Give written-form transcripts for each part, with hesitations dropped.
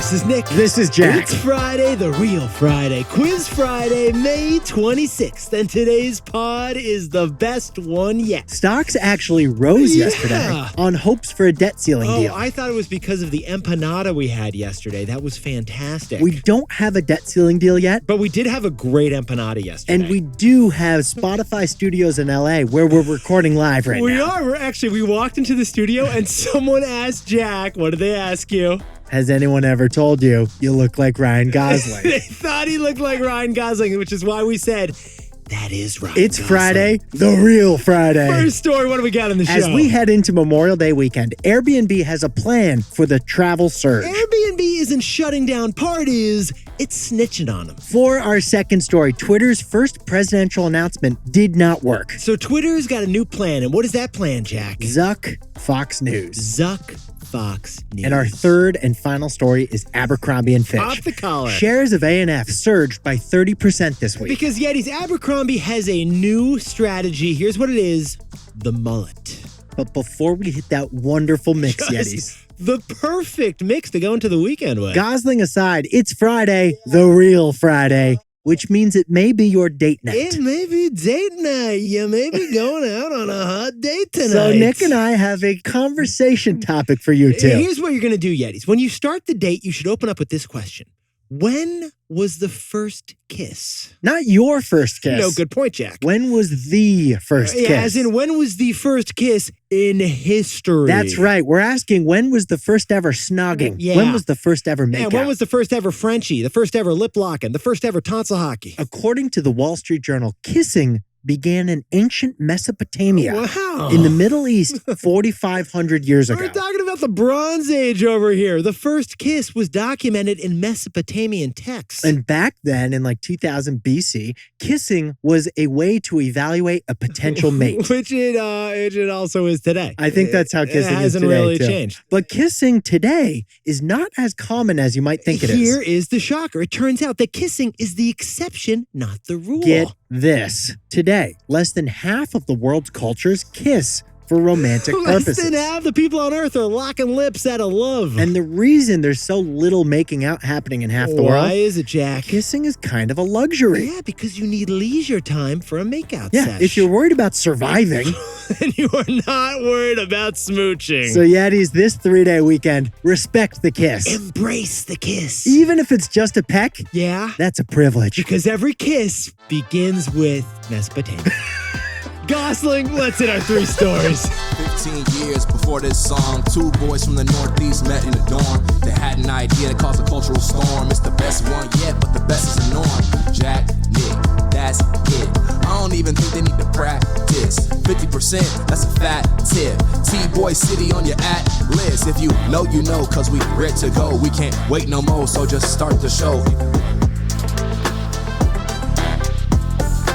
This is Nick. This is Jack. It's Friday, the real Friday. Quiz Friday, May 26th. And today's pod is the best one yet. Stocks actually rose yesterday on hopes for a debt ceiling deal. I thought it was because of the empanada we had yesterday. That was fantastic. We don't have a debt ceiling deal yet. But we did have a great empanada yesterday. And we do have Spotify studios in LA where we're recording live right now. We are. We walked into the studio and someone asked Jack, what did they ask you? Has anyone ever told you look like Ryan Gosling? They thought he looked like Ryan Gosling, which is why we said, that is Ryan It's Gosling. Friday, the real Friday. First story, what do we got on the show? As we head into Memorial Day weekend, Airbnb has a plan for the travel surge. Airbnb isn't shutting down parties, it's snitching on them. For our second story, Twitter's first presidential announcement did not work. So Twitter's got a new plan, and what is that plan, Jack? Zuck, Fox News. Zuck, Fox News. And our third and final story is Abercrombie & Fitch. Off the collar. Shares of A&F surged by 30% this week. Because Yetis, Abercrombie has a new strategy. Here's what it is, the mullet. But before we hit that wonderful mix, Yetis. The perfect mix to go into the weekend with. Gosling aside, it's Friday, the real Friday, which means it may be your date night. It may be date night. You may be going out on a hot date tonight. So Nick and I have a conversation topic for you two. Here's what you're going to do, Yetis. When you start the date, you should open up with this question. When was the first kiss? Not your first kiss. No, good point, Jack. When was the first kiss? As in, when was the first kiss in history? That's right. We're asking, when was the first ever snogging? Yeah. When was the first ever makeout? And when was the first ever Frenchie? The first ever lip locking? The first ever tonsil hockey? According to the Wall Street Journal, kissing began in ancient Mesopotamia. Wow. In the Middle East 4,500 years ago. We're talking about the Bronze Age over here. The first kiss was documented in Mesopotamian texts. And back then, in like 2000 BC, kissing was a way to evaluate a potential mate. Which it also is today. I think that's how kissing is today, It hasn't really changed. But kissing today is not as common as you might think it is. Here is the shocker. It turns out that kissing is the exception, not the rule. Get this. Today, less than half of the world's cultures kiss for romantic purposes. Less than half the people on Earth are locking lips out of love. And the reason there's so little making out happening in half the world. Why is it, Jack? Kissing is kind of a luxury. Yeah, because you need leisure time for a makeout Yeah, sesh. if you're worried about surviving. And you are not worried about smooching. So Yetis, this 3-day weekend, respect the kiss. Embrace the kiss. Even if it's just a peck, Yeah. that's a privilege. Because every kiss begins with Mesopotamia. Gosling, let's hit our 3 stories. 15 years before this song, 2 boys from the Northeast met in a dorm. They had an idea that caused a cultural storm. It's the best one yet, but the best is the norm. Jack, Nick, that's it. I don't even think they need to practice. 50%, that's a fat tip. T-Boy City on your at-list. If you know, cause we ready to go. We can't wait no more, so just start the show.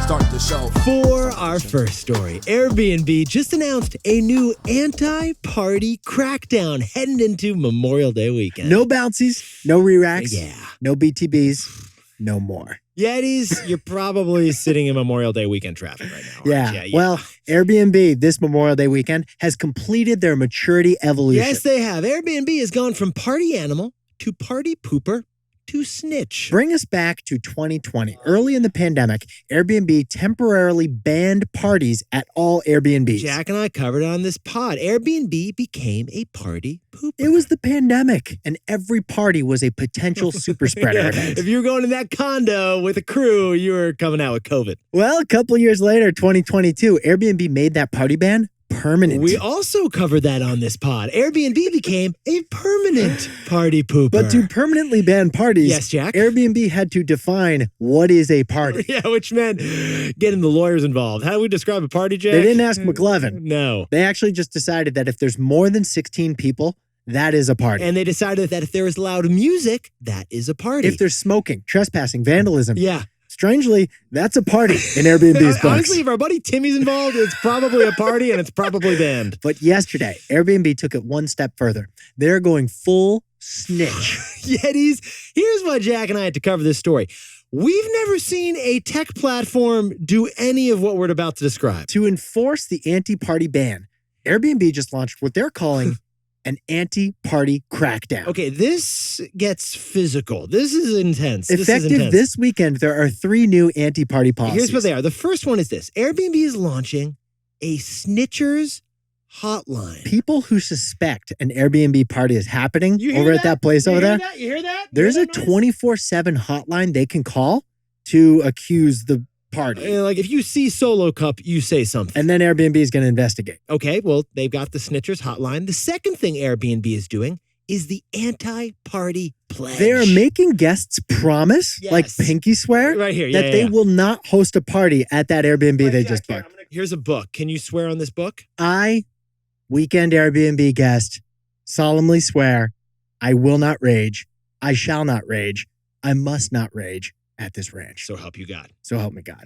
Start the show. For our first story, Airbnb just announced a new anti-party crackdown heading into Memorial Day weekend. No bouncies, no re-racks, Yeah. no BTBs, no more. Yetis, you're probably sitting in Memorial Day weekend traffic right now. Yeah. Aren't you? Well, Airbnb this Memorial Day weekend has completed their maturity evolution. Yes, they have. Airbnb has gone from party animal to party pooper to snitch. Bring us back to 2020. Early in the pandemic, Airbnb temporarily banned parties at all Airbnbs. Jack and I covered it on this pod. Airbnb became a party pooper. It was the pandemic, and every party was a potential super spreader event. If you were going to that condo with a crew, you were coming out with COVID. Well, a couple years later, 2022, Airbnb made that party ban permanent. We also covered that on this pod. Airbnb became a permanent party pooper. But to permanently ban parties, Yes, Jack? Airbnb had to define what is a party. Yeah, which meant getting the lawyers involved. How do we describe a party, Jack? They didn't ask McLevin. No. They actually just decided that if there's more than 16 people, that is a party. And they decided that if there is loud music, that is a party. If there's smoking, trespassing, vandalism, yeah. strangely, that's a party in Airbnb's books. Honestly, if our buddy Timmy's involved, it's probably a party and it's probably banned. But yesterday, Airbnb took it one step further. They're going full snitch. Yetis, here's why Jack and I had to cover this story. We've never seen a tech platform do any of what we're about to describe. To enforce the anti-party ban, Airbnb just launched what they're calling an anti-party crackdown. Okay, this gets physical. This is intense. Effective this weekend, there are 3 new anti-party policies. Here's what they are. The first one is this. Airbnb is launching a snitchers hotline. People who suspect an Airbnb party is happening over at that place over there. You hear that? There's a 24/7 hotline they can call to accuse the party. Like if you see Solo Cup, you say something. And then Airbnb is going to investigate. Okay, well, they've got the snitchers hotline. The second thing Airbnb is doing is the anti-party pledge. They are making guests promise, like pinky swear, right here, that they will not host a party at that Airbnb they just booked. Here's a book. Can you swear on this book? I, weekend Airbnb guest, solemnly swear I will not rage. I shall not rage. I must not rage at this ranch. So help you God. So help me God.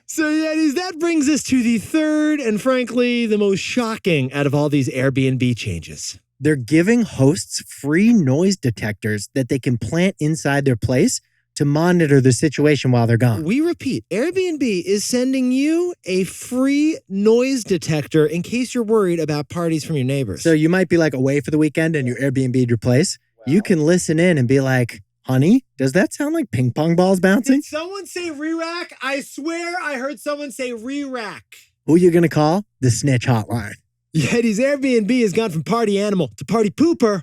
So Yetis, that brings us to the third and frankly the most shocking out of all these Airbnb changes. They're giving hosts free noise detectors that they can plant inside their place to monitor the situation while they're gone. We repeat, Airbnb is sending you a free noise detector in case you're worried about parties from your neighbors. So you might be like away for the weekend and you Airbnb'd your place. Wow. You can listen in and be like, honey, does that sound like ping pong balls bouncing? Did someone say re-rack? I swear I heard someone say re-rack. Who are you going to call? The snitch hotline. Yetis, Airbnb has gone from party animal to party pooper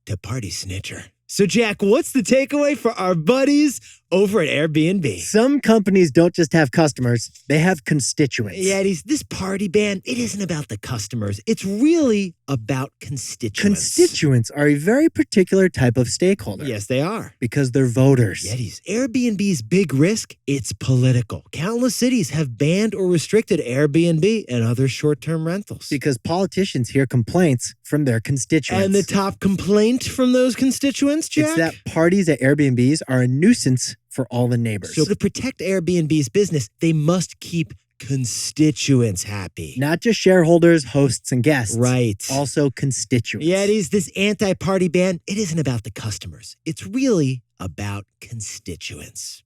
to party snitcher. So Jack, what's the takeaway for our buddies over at Airbnb? Some companies don't just have customers, they have constituents. Yetis, this party ban, it isn't about the customers. It's really about constituents. Constituents are a very particular type of stakeholder. Yes, they are. Because they're voters. Yetis, Airbnb's big risk, it's political. Countless cities have banned or restricted Airbnb and other short-term rentals. Because politicians hear complaints from their constituents. And the top complaint from those constituents, Jack? It's that parties at Airbnbs are a nuisance for all the neighbors. So to protect Airbnb's business, they must keep constituents happy. Not just shareholders, hosts, and guests. Right. Also constituents. Yetis, this anti-party ban, it isn't about the customers. It's really about constituents.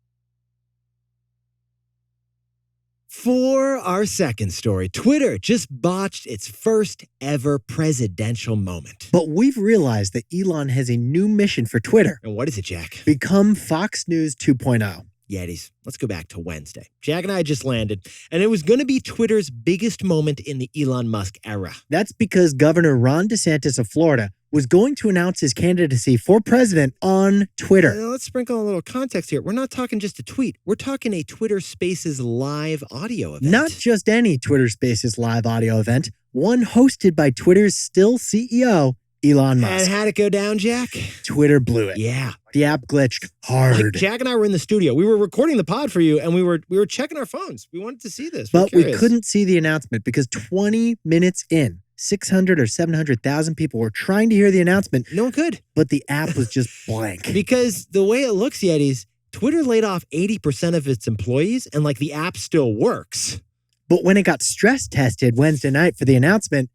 For our second story, Twitter just botched its first ever presidential moment. But we've realized that Elon has a new mission for Twitter. And what is it, Jack? Become Fox News 2.0. Yetis, let's go back to Wednesday. Jack and I just landed, and it was going to be Twitter's biggest moment in the Elon Musk era. That's because Governor Ron DeSantis of Florida was going to announce his candidacy for president on Twitter. Now, let's sprinkle a little context here. We're not talking just a tweet. We're talking a Twitter Spaces live audio event. Not just any Twitter Spaces live audio event, one hosted by Twitter's still CEO, Elon Musk. And how'd it go down, Jack? Twitter blew it. Yeah. The app glitched hard. Like Jack and I were in the studio. We were recording the pod for you, and we were checking our phones. We wanted to see this. But we couldn't see the announcement because 20 minutes in, 600 or 700,000 people were trying to hear the announcement. No one could. But the app was just blank. Because the way it looks, Yetis, Twitter laid off 80% of its employees, and like the app still works. But when it got stress tested Wednesday night for the announcement,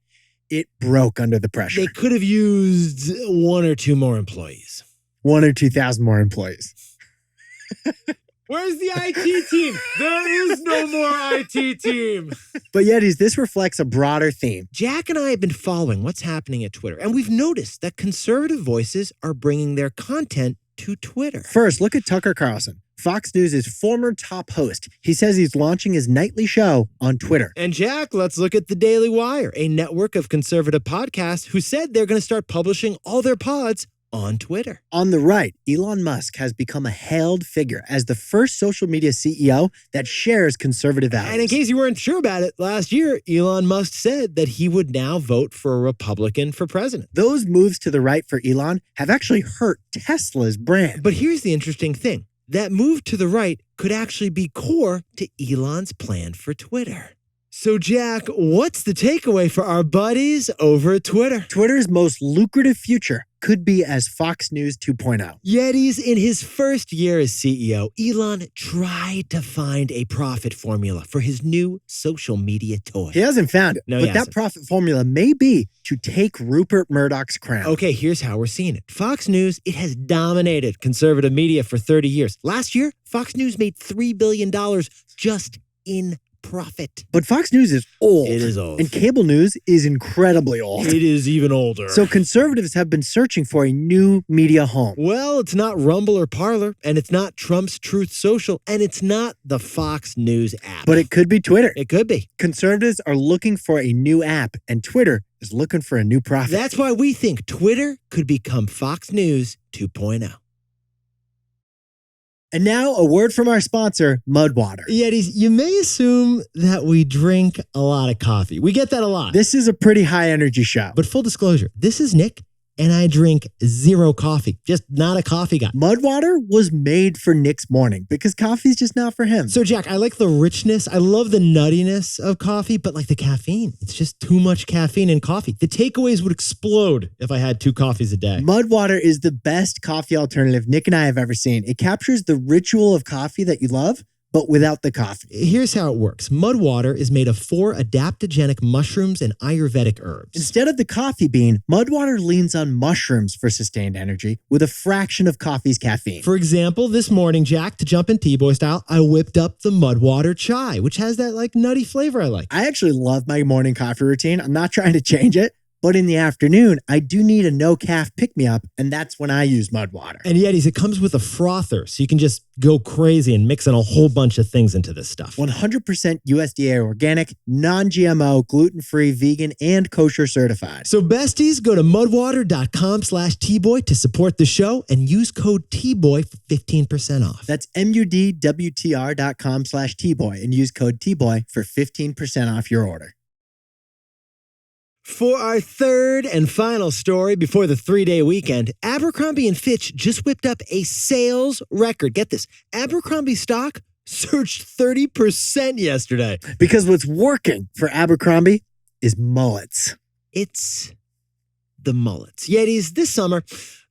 it broke under the pressure. They could have used 1 or 2 more employees. 1 or 2,000 more employees. Where's the IT team? There is no more IT team. But Yetis, this reflects a broader theme. Jack and I have been following what's happening at Twitter, and we've noticed that conservative voices are bringing their content to Twitter. First, look at Tucker Carlson, Fox News' former top host. He says he's launching his nightly show on Twitter. And Jack, let's look at the Daily Wire, a network of conservative podcasts who said they're going to start publishing all their pods on Twitter. On the right, Elon Musk has become a hailed figure as the first social media CEO that shares conservative values. And in case you weren't sure about it, last year, Elon Musk said that he would now vote for a Republican for president. Those moves to the right for Elon have actually hurt Tesla's brand. But here's the interesting thing. That move to the right could actually be core to Elon's plan for Twitter. So, Jack, what's the takeaway for our buddies over at Twitter? Twitter's most lucrative future could be as Fox News 2.0. Yetis, in his first year as CEO, Elon tried to find a profit formula for his new social media toy. He hasn't found it, no, but that profit formula may be to take Rupert Murdoch's crown. Okay, here's how we're seeing it. Fox News, it has dominated conservative media for 30 years. Last year, Fox News made $3 billion just in profit. But Fox News is old. It is old. And cable news is incredibly old. It is even older. So conservatives have been searching for a new media home. Well, it's not Rumble or Parler, and it's not Trump's Truth Social, and it's not the Fox News app. But it could be Twitter. It could be. Conservatives are looking for a new app, and Twitter is looking for a new profit. That's why we think Twitter could become Fox News 2.0. And now a word from our sponsor, Mudwater. Yetis, you may assume that we drink a lot of coffee. We get that a lot. This is a pretty high energy show. But full disclosure, this is Nick, and I drink zero coffee. Just not a coffee guy. Mudwater was made for Nick's morning because coffee's just not for him. So, Jack, I like the richness. I love the nuttiness of coffee, but like the caffeine. It's just too much caffeine in coffee. The takeaways would explode if I had 2 coffees a day. Mudwater is the best coffee alternative Nick and I have ever seen. It captures the ritual of coffee that you love, but without the coffee. Here's how it works. Mudwater is made of 4 adaptogenic mushrooms and Ayurvedic herbs. Instead of the coffee bean, Mudwater leans on mushrooms for sustained energy with a fraction of coffee's caffeine. For example, this morning, Jack, to jump in T-Boy style, I whipped up the Mudwater chai, which has that like nutty flavor I like. I actually love my morning coffee routine. I'm not trying to change it, but in the afternoon, I do need a no-caff pick-me-up, and that's when I use Mudwater. And Yetis, it comes with a frother, so you can just go crazy and mix in a whole bunch of things into this stuff. 100% USDA organic, non-GMO, gluten-free, vegan, and kosher certified. So besties, go to mudwater.com/Tboy to support the show and use code Tboy for 15% off. That's MUDWTR.com/Tboy and use code Tboy for 15% off your order. For our third and final story before the 3-day weekend, Abercrombie & Fitch just whipped up a sales record. Get this, Abercrombie stock surged 30% yesterday. Because what's working for Abercrombie is mullets. It's the mullets. Yetis, this summer,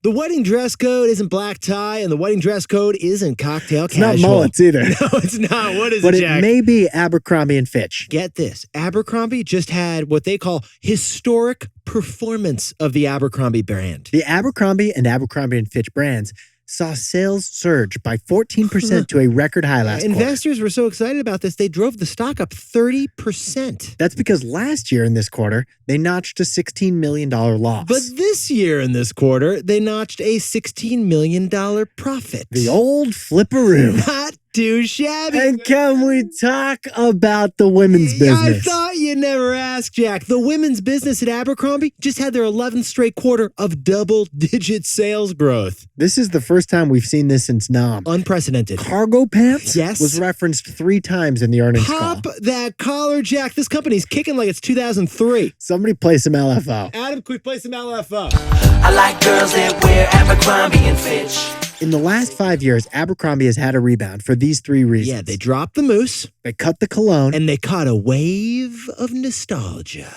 the wedding dress code isn't black tie and the wedding dress code isn't cocktail casual. It's not mullets either. No, it's not. What is but it, Jack? It may be Abercrombie & Fitch. Get this. Abercrombie just had what they call historic performance of the Abercrombie brand. The Abercrombie and Abercrombie & Fitch brands saw sales surge by 14% to a record high last quarter. Investors were so excited about this, they drove the stock up 30%. That's because last year in this quarter, they notched a $16 million loss. But this year in this quarter, they notched a $16 million profit. The old flipperoo. Not too shabby. And can we talk about the women's business? I thought you'd never ask, Jack. The women's business at Abercrombie just had their 11th straight quarter of double-digit sales growth. This is the first time we've seen this since Nam. Unprecedented. Cargo pants? Yes. Was referenced 3 times in the earnings Pop call. that collar, Jack. This company's kicking like it's 2003. Somebody play some LFO. Adam, can we play some LFO? I like girls that wear Abercrombie and Fitch. In the last 5 years, Abercrombie has had a rebound for these 3 reasons. Yeah, they dropped the moose. They cut the cologne. And they caught a wave of nostalgia.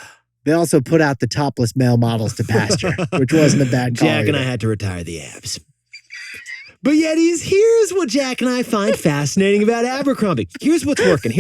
They also put out the topless male models to pasture, which wasn't a bad call. Jack and I had to retire the abs. But Yetis, here's what Jack and I find fascinating about Abercrombie. Here's what's working.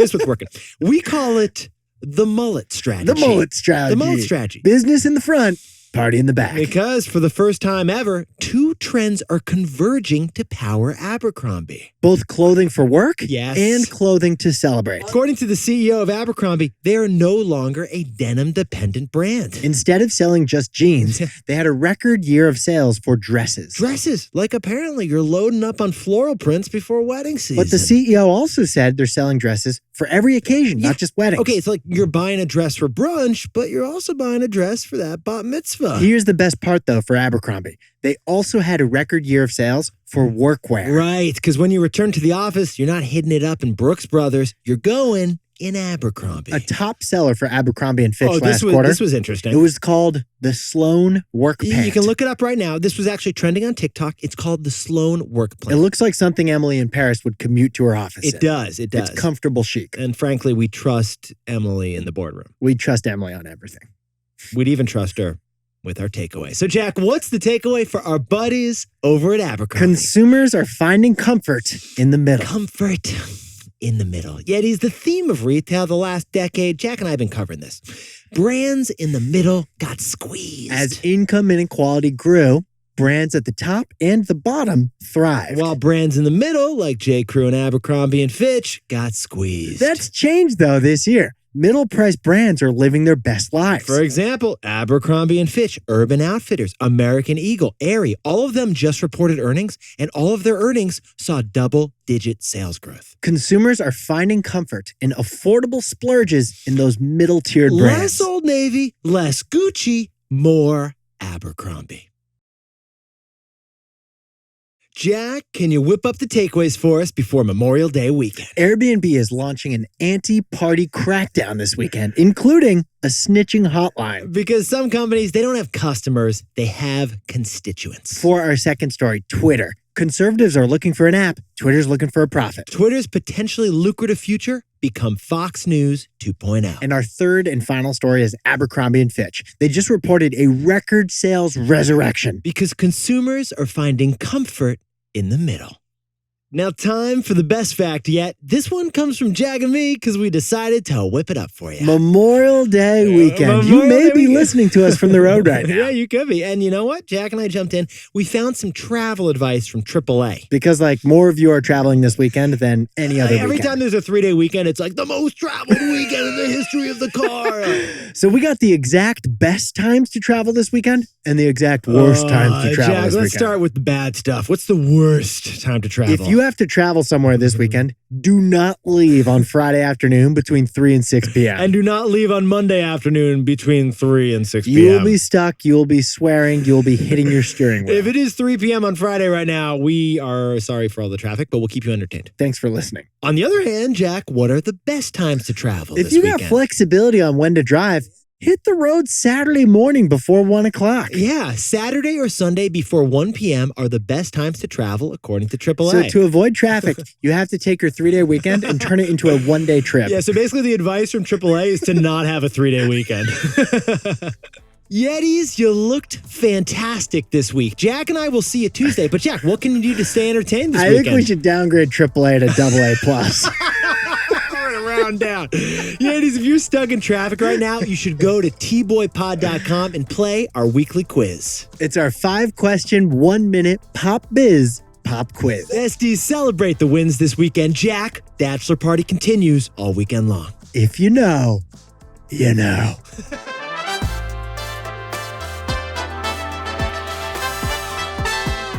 We call it the mullet strategy. The mullet strategy. The mullet strategy. Business in the front, party in the back. Because for the first time ever, 2 trends are converging to power Abercrombie. Both clothing for work Yes. and clothing to celebrate. According to the CEO of Abercrombie, they are no longer a denim-dependent brand. Instead of selling just jeans, they had a record year of sales for dresses. Dresses, like apparently you're loading up on floral prints before wedding season. But the CEO also said they're selling dresses for every occasion, not just weddings. Okay, it's like you're buying a dress for brunch, but you're also buying a dress for that bat mitzvah. Here's the best part, though, for Abercrombie. They also had a record year of sales for workwear. Right, because when you return to the office, you're not hitting it up in Brooks Brothers. You're going in Abercrombie. A top seller for Abercrombie & Fitch last quarter. quarter. This was interesting. It was called the Sloan Work Pant. You can look it up right now. This was actually trending on TikTok. It's called the Sloan Work It Pant. looks like something Emily in Paris would commute to her office in. It does. It's comfortable chic. And frankly, we trust Emily in the boardroom. We trust Emily on everything. We'd even trust her with our takeaway. So, Jack, what's the takeaway for our buddies over at Abercrombie? Consumers are finding comfort in the middle. Comfort in the middle. Yetis, the theme of retail the last decade, Jack and I have been covering this. Brands in the middle got squeezed. As income inequality grew, brands at the top and the bottom thrived. While brands in the middle, like J. Crew and Abercrombie and Fitch, got squeezed. That's changed, though, this year. Middle-priced brands are living their best lives. For example, Abercrombie and Fitch, Urban Outfitters, American Eagle, Aerie, all of them just reported earnings, and all of their earnings saw double-digit sales growth. Consumers are finding comfort in affordable splurges in those middle-tiered brands. Less Old Navy, less Gucci, more Abercrombie. Jack, can you whip up the takeaways for us before Memorial Day weekend? Airbnb is launching an anti-party crackdown this weekend, including a snitching hotline. Because some companies, they don't have customers, they have constituents. For our second story, Twitter. Conservatives are looking for an app. Twitter's looking for a profit. Twitter's potentially lucrative future become Fox News 2.0. And our third and final story is Abercrombie and Fitch. They just reported a record sales resurrection. Because consumers are finding comfort in the middle. Now, time for the best fact yet. This one comes from Jack and me because we decided to whip it up for you. Memorial Day weekend. You may be listening to us from the road right now. Yeah, you could be. And you know what? Jack and I jumped in. We found some travel advice from AAA. Because more of you are traveling this weekend than any other Every weekend. time there's a 3-day weekend, it's like the most traveled weekend in the history of the car. So we got the exact best times to travel this weekend and the exact worst times to travel Jack, this let's weekend. start with the bad stuff. What's the worst time to travel? If you have to travel somewhere this weekend, do not leave on Friday afternoon between 3 and 6 p.m. And do not leave on Monday afternoon between 3 and 6 p.m. You'll be stuck. You'll be swearing. You'll be hitting your steering wheel. If it is 3 p.m. on Friday right now, we are sorry for all the traffic, but we'll keep you entertained. Thanks for listening. On the other hand, Jack, what are the best times to travel If this you weekend? got flexibility on when to drive, hit the road Saturday morning before 1 o'clock. Yeah, Saturday or Sunday before 1 p.m. are the best times to travel, according to AAA. So to avoid traffic, you have to take your 3-day weekend and turn it into a 1-day trip. Yeah, so basically the advice from AAA is to not have a 3-day weekend. Yetis, you looked fantastic this week. Jack and I will see you Tuesday. But Jack, what can you do to stay entertained this I weekend? think we should downgrade AAA to AA plus. Round down. Yetis, if you're stuck in traffic right now, you should go to tboypod.com and play our weekly quiz. It's our 5-question, 1-minute pop biz pop quiz. SDs, celebrate the wins this weekend. Jack, bachelor party continues all weekend long. If you know, you know.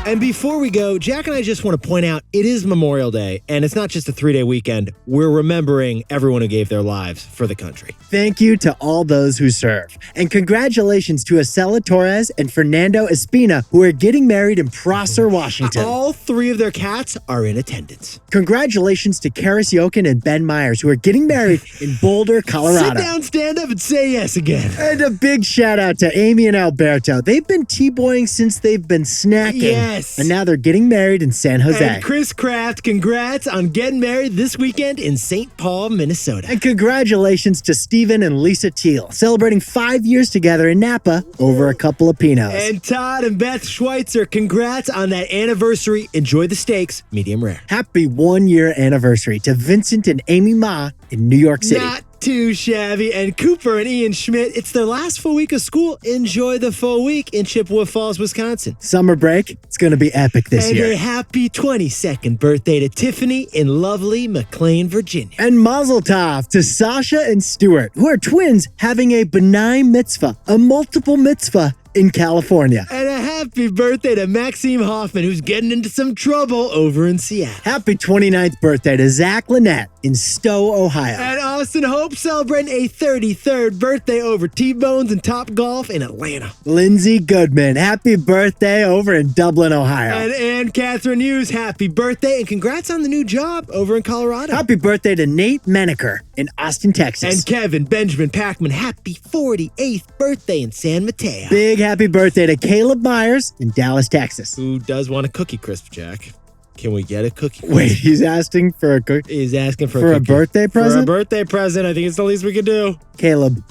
And before we go, Jack and I just want to point out it is Memorial Day, and it's not just a 3-day weekend. We're remembering everyone who gave their lives for the country. Thank you to all those who serve. And congratulations to Acela Torres and Fernando Espina, who are getting married in Prosser, Washington. All 3 of their cats are in attendance. Congratulations to Karis Yokin and Ben Myers, who are getting married in Boulder, Colorado. Sit down, stand up, and say yes again. And a big shout out to Amy and Alberto. They've been T-boying since they've been snacking. Yes. And now they're getting married in San Jose. And Chris Kraft, congrats on getting married this weekend in St. Paul, Minnesota. And congratulations to Stephen and Lisa Teal, celebrating 5 years together in Napa over a couple of Pinots. And Todd and Beth Schweitzer, congrats on that anniversary. Enjoy the steaks, medium rare. Happy 1-year anniversary to Vincent and Amy Ma in New York City. Not too shabby. And Cooper and Ian Schmidt, it's their last full week of school. Enjoy the full week in Chippewa Falls, Wisconsin. Summer break, it's going to be epic this And year. a happy 22nd birthday to Tiffany in lovely McLean, Virginia. And Mazel Tov to Sasha and Stuart, who are twins having a benign mitzvah, a multiple mitzvah in California. And a happy birthday to Maxime Hoffman, who's getting into some trouble over in Seattle. Happy 29th birthday to Zach Lynette in Stowe, Ohio. And Austin Hope celebrating a 33rd birthday over T-Bones and Top Golf in Atlanta. Lindsay Goodman, happy birthday over in Dublin, Ohio. And Ann Catherine Hughes, happy birthday and congrats on the new job over in Colorado. Happy birthday to Nate Menaker in Austin, Texas. And Kevin Benjamin Packman, happy 48th birthday in San Mateo. Big happy birthday to Caleb Myers in Dallas, Texas. Who does want a cookie crisp, Jack? Can we get a cookie crisp? Wait, he's asking for a cookie? He's asking for For a a cookie. birthday For a present? birthday present. I think it's the least we could do. Caleb.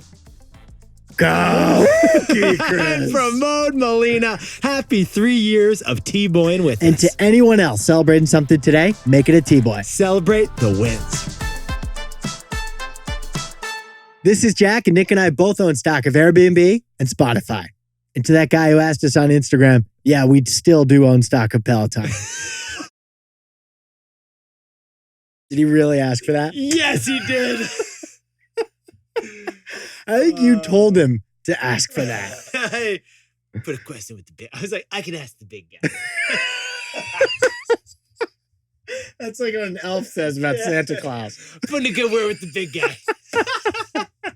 Go! Cookie And crisp. from Mode Molina, happy 3 years of T-Boying with And us. to anyone else celebrating something today, make it a T-Boy. Celebrate the wins. This is Jack, and Nick and I both own stock of Airbnb and Spotify. And to that guy who asked us on Instagram, yeah, we still do own stock of Peloton. Did he really ask for that? Yes, he did. I think you told him to ask for that. I put a question with the big. I was like, I can ask the big guy. That's like what an elf says about Santa Claus. Putting a good word with the big guy.